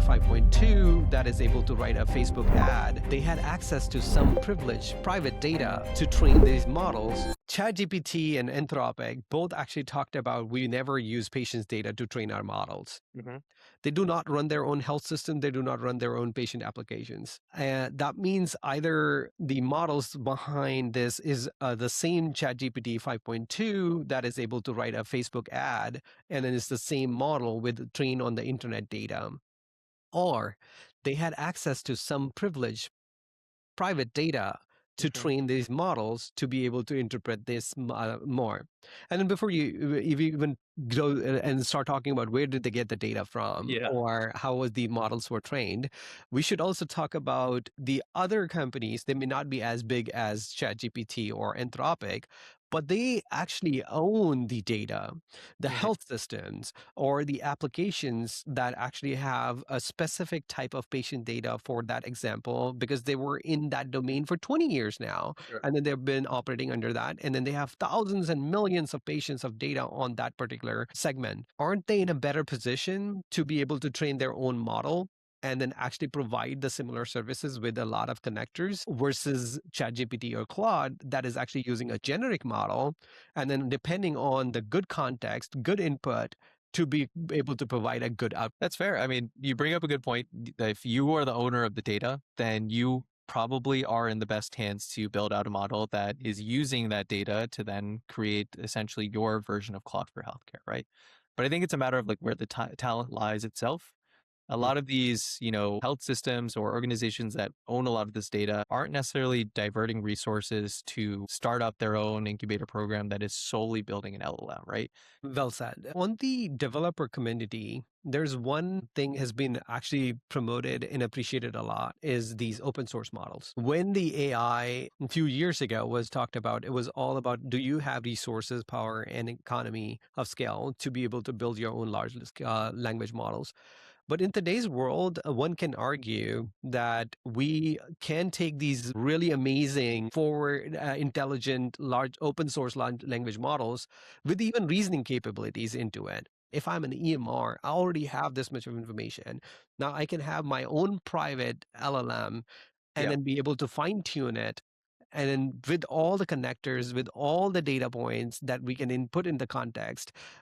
5.2 that is able to write a Facebook ad, they had access to some privileged private data to train these models. ChatGPT and Anthropic both actually talked about we never use patients' data to train our models. Mhm. They do not run their own health system. They do not run their own patient applications. And that means either the models behind this is the same ChatGPT 5.2 that is able to write a Facebook ad, and then it's the same model with trained on the internet data, or they had access to some privileged private data to Mhm. train these models to be able to interpret this more. And then before you if you even go and start talking about where did they get the data from Yeah. or how was the models were trained, we should also talk about the other companies. They may not be as big as ChatGPT or Anthropic, but they actually own the data, the Mhm. health systems, or the applications that actually have a specific type of patient data for that example, because they were in that domain for 20 years now. Sure. And then they've been operating under that. And then they have thousands and millions of patients of data on that particular segment. Aren't they in a better position to be able to train their own model and then actually provide the similar services with a lot of connectors versus ChatGPT or Claude that is actually using a generic model, and then depending on the good context, good input, to be able to provide a good output? That's fair. I mean, you bring up a good point. That if you are the owner of the data, then you probably are in the best hands to build out a model that is using that data to then create essentially your version of Claude for healthcare, right? But I think it's a matter of like where the talent lies itself. A lot of these, health systems or organizations that own a lot of this data aren't necessarily diverting resources to start up their own incubator program that is solely building an LLM, right? Well said. On the developer community, there's one thing has been actually promoted and appreciated a lot is these open source models. When the AI a few years ago was talked about, it was all about, do you have resources, power, and economy of scale to be able to build your own large language models? But in today's world, one can argue that we can take these really amazing, forward, intelligent, large open source language models with even reasoning capabilities into it. If I'm an EMR, I already have this much of information. Now I can have my own private LLM and Yeah. then be able to fine tune it. And then with all the connectors, with all the data points that we can input in the context,